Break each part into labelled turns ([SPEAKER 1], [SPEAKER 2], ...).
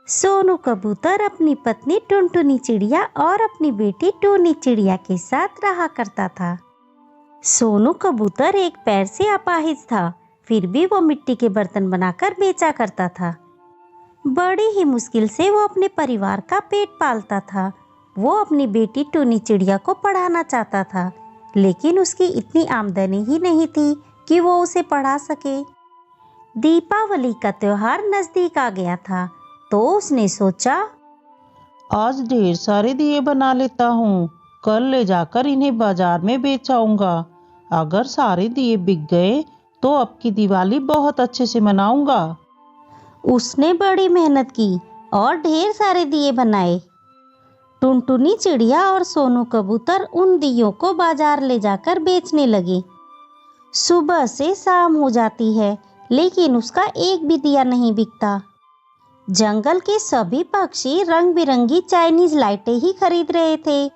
[SPEAKER 1] सोनू कबूतर अपनी पत्नी टुनटुनी चिड़िया और अपनी बेटी टूनी चिड़िया के साथ रहा करता था। सोनू कबूतर एक पैर से अपाहिज था, फिर भी वो मिट्टी के बर्तन बनाकर बेचा करता था। बड़ी ही मुश्किल से वो अपने परिवार का पेट पालता था। वो अपनी बेटी टूनी चिड़िया को पढ़ाना चाहता था, लेकिन उसकी इतनी आमदनी ही नहीं थी कि वो उसे पढ़ा सके। दीपावली का त्योहार नजदीक आ गया था, तो उसने सोचा,
[SPEAKER 2] आज ढेर सारे दिए बना लेता हूँ, कल ले जाकर इन्हें बाजार में बेच आऊंगा। अगर सारे दिए बिक गए तो अब की दिवाली बहुत अच्छे से मनाऊंगा।
[SPEAKER 1] उसने बड़ी मेहनत की और ढेर सारे दिए बनाए। टुनटुनी चिड़िया और सोनू कबूतर उन दियों को बाजार ले जाकर बेचने लगे। सुबह से शाम हो जाती है, लेकिन उसका एक भी दिया नहीं बिकता। जंगल के सभी पक्षी रंग बिरंगी चाइनीज लाइटें ही खरीद रहे थे।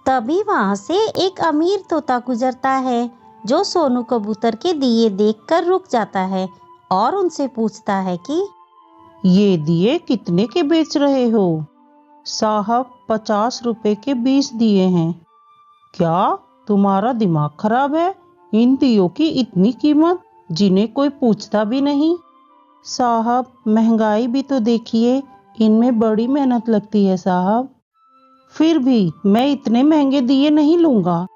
[SPEAKER 1] तभी वहां से एक अमीर तोता गुजरता है, जो सोनू कबूतर के दिए देखकर रुक जाता है और उनसे पूछता है कि
[SPEAKER 2] ये दिए कितने के बेच रहे हो? साहब, 50 रुपए के 20 दिए हैं। क्या तुम्हारा दिमाग खराब है? इन दियों की इतनी कीमत, जिन्हें कोई पूछता भी नहीं। साहब, महंगाई भी तो देखिए, इनमें बड़ी मेहनत लगती है साहब। फिर भी मैं इतने महंगे दिए नहीं लूंगा।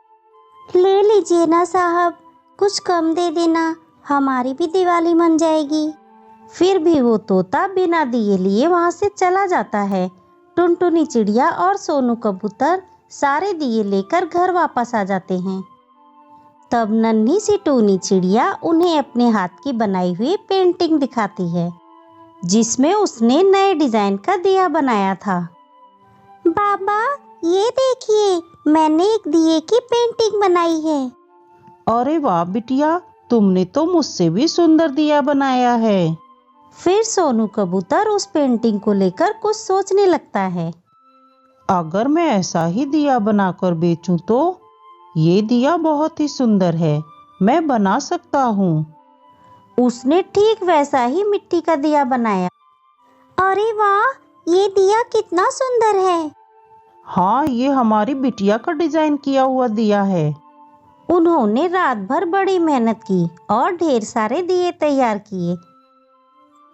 [SPEAKER 1] ले लीजिए ना साहब, कुछ कम दे देना, हमारी भी दिवाली मन जाएगी। फिर भी वो तोता बिना दिए लिए वहां से चला जाता है। टुनटुनी चिड़िया और सोनू कबूतर सारे दिए लेकर घर वापस आ जाते हैं। तब नन्ही सी टूनी चिड़िया उन्हें अपने हाथ की बनाई हुई पेंटिंग दिखाती है, जिसमें उसने नए डिजाइन का दिया बनाया था। बाबा, ये देखिए, मैंने एक दिए की पेंटिंग बनाई है।
[SPEAKER 2] अरे वाह बिटिया, तुमने तो मुझसे भी सुंदर दिया बनाया है।
[SPEAKER 1] फिर सोनू कबूतर उस पेंटिंग को लेकर कुछ सोचने लगता है।
[SPEAKER 2] अगर मैं ऐसा ही दिया बनाकर बेचूं तो? ये दिया बहुत ही सुंदर है, मैं बना सकता हूँ।
[SPEAKER 1] उसने ठीक वैसा ही मिट्टी का दिया बनाया। अरे वाह, ये दिया कितना सुंदर है।
[SPEAKER 2] हाँ, ये हमारी बिटिया का डिजाइन किया हुआ दिया है।
[SPEAKER 1] उन्होंने रात भर बड़ी मेहनत की और ढेर सारे दिए तैयार किए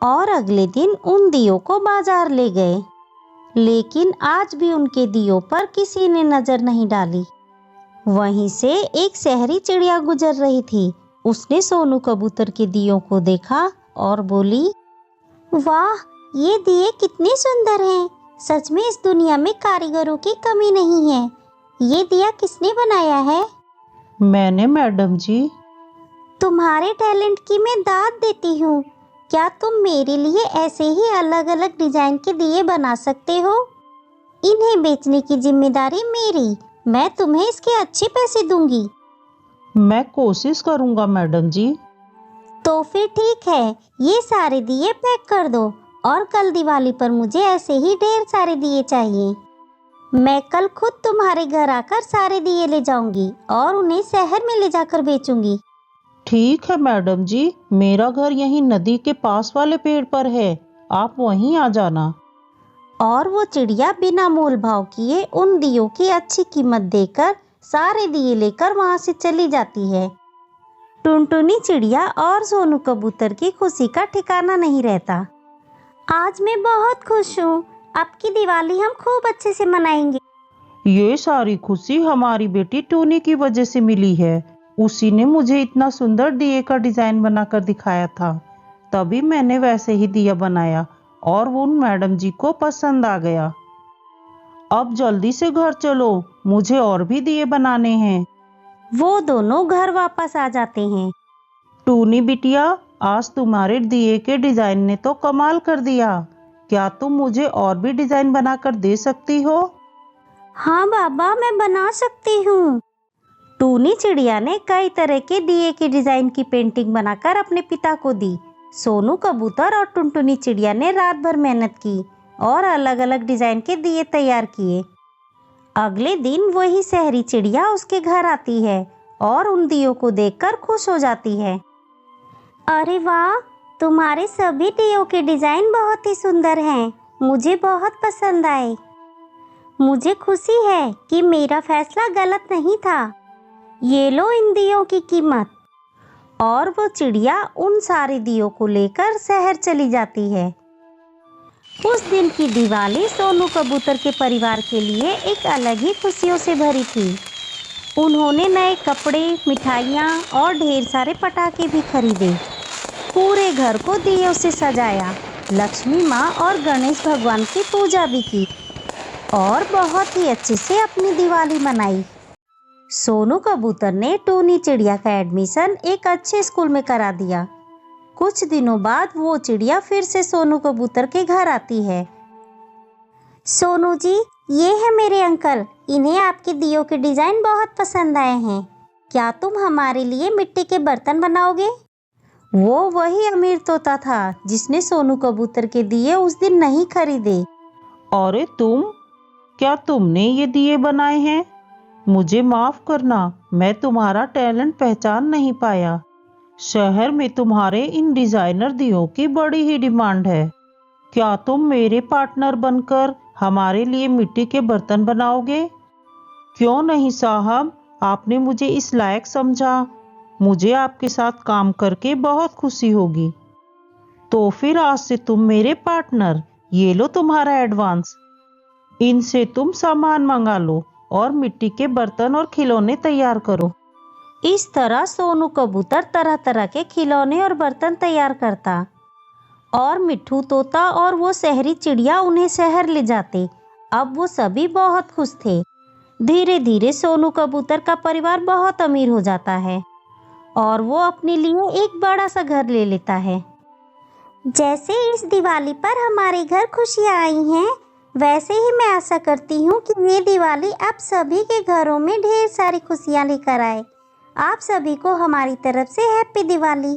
[SPEAKER 1] और अगले दिन उन दियों को बाजार ले गए। लेकिन आज भी उनके दियों पर किसी ने नजर नहीं डाली। वहीं से एक शहरी चिड़िया गुजर रही थी। उसने सोनू कबूतर के दियों को देखा और बोली, वाह, ये दिए कितने सुंदर हैं। सच में इस दुनिया में कारीगरों की कमी नहीं है। ये दिया किसने बनाया है?
[SPEAKER 2] मैंने मैडम जी।
[SPEAKER 1] तुम्हारे टैलेंट की मैं दाद देती हूँ। क्या तुम मेरे लिए ऐसे ही अलग अलग डिजाइन के दिए बना सकते हो? इन्हें बेचने की जिम्मेदारी मेरी। मैं तुम्हें इसके अच्छे पैसे दूंगी।
[SPEAKER 2] मैं कोशिश करूंगा मैडम जी।
[SPEAKER 1] तो फिर ठीक है, ये सारे दिए पैक कर दो और कल दिवाली पर मुझे ऐसे ही ढेर सारे दिए चाहिए। मैं कल खुद तुम्हारे घर आकर सारे दिए ले जाऊंगी और उन्हें शहर में ले जाकर बेचूंगी।
[SPEAKER 2] ठीक है मैडम जी, मेरा घर यहीं नदी के पास वाले पेड़ पर है, आप वहीं आ जाना।
[SPEAKER 1] और वो चिड़िया बिना मोल भाव किए उन दियों की अच्छी कीमत देकर सारे दिए लेकर वहां से चली जाती है। टुनटुनी चिड़िया और सोनू कबूतर की खुशी का ठिकाना नहीं रहता। आज मैं बहुत खुश हूँ। अब की दिवाली हम खूब अच्छे से मनाएंगे।
[SPEAKER 2] ये सारी खुशी हमारी बेटी टूनी की वजह से मिली है। उसी ने मुझे इतना सुंदर दिए का डिजाइन बनाकर दिखाया था, तभी मैंने वैसे ही दिया बनाया और वो उन मैडम जी को पसंद आ गया। अब जल्दी से घर चलो, मुझे और भी दिए बनाने हैं।
[SPEAKER 1] वो दोनों घर वापस आ जाते हैं।
[SPEAKER 2] टूनी बिटिया, आज तुम्हारे दिए के डिजाइन ने तो कमाल कर दिया। क्या तुम मुझे और भी डिजाइन बनाकर दे सकती हो?
[SPEAKER 1] हाँ बाबा, मैं बना सकती हूँ। टूनी चिड़िया ने कई तरह के दिए की डिजाइन की पेंटिंग बनाकर अपने पिता को दी। सोनू कबूतर और टुनटुनी चिड़िया ने रात भर मेहनत की और अलग अलग डिजाइन के दिए तैयार किए। अगले दिन वही शहरी चिड़िया उसके घर आती है और उन दियों को देखकर खुश हो जाती है। अरे वाह, तुम्हारे सभी दियों के डिजाइन बहुत ही सुंदर हैं, मुझे बहुत पसंद आए। मुझे खुशी है कि मेरा फैसला गलत नहीं था। ये लो इन दियों की कीमत। और वो चिड़िया उन सारे दियों को लेकर शहर चली जाती है। उस दिन की दिवाली सोनू कबूतर के परिवार के लिए एक अलग ही खुशियों से भरी थी। उन्होंने नए कपड़े, मिठाइयाँ और ढेर सारे पटाखे भी खरीदे। पूरे घर को दियों से सजाया, लक्ष्मी माँ और गणेश भगवान की पूजा भी की और बहुत ही अच्छे से अपनी दिवाली मनाई। सोनू कबूतर ने टूनी चिड़िया का एडमिशन एक अच्छे स्कूल में करा दिया। कुछ दिनों बाद वो चिड़िया फिर से सोनू कबूतर के घर आती है। सोनू जी, ये है मेरे अंकल। इन्हें आपके दियों के डिजाइन बहुत पसंद आए हैं। क्या तुम हमारे लिए मिट्टी के बर्तन बनाओगे? वो वही अमीर तोता था जिसने सोनू कबूतर के दिए उस दिन नहीं खरीदे।
[SPEAKER 2] अरे तुम, क्या तुमने ये दिए बनाए हैं? मुझे माफ करना, मैं तुम्हारा टैलेंट पहचान नहीं पाया। शहर में तुम्हारे इन डिजाइनर दियों की बड़ी ही डिमांड है। क्या तुम मेरे पार्टनर बनकर हमारे लिए मिट्टी के बर्तन बनाओगे? क्यों नहीं साहब, आपने मुझे इस लायक समझा। मुझे आपके साथ काम करके बहुत खुशी होगी। तो फिर आज से तुम मेरे पार्टनर। ये लो तुम्हारा एडवांस। इनसे तुम सामान मंगा लो और मिट्टी के बर्तन और खिलौने तैयार करो।
[SPEAKER 1] इस तरह सोनू कबूतर तरह तरह के खिलौने और बर्तन तैयार करता और मिट्ठू तोता और वो शहरी चिड़िया उन्हें शहर ले जाते। अब वो सभी बहुत खुश थे। धीरे धीरे सोनू कबूतर का परिवार बहुत अमीर हो जाता है और वो अपने लिए एक बड़ा सा घर ले लेता है। जैसे इस दिवाली पर हमारे घर खुशियाँ आई हैं, वैसे ही मैं आशा करती हूँ कि ये दिवाली आप सभी के घरों में ढेर सारी खुशियाँ लेकर आए। आप सभी को हमारी तरफ से हैप्पी दिवाली।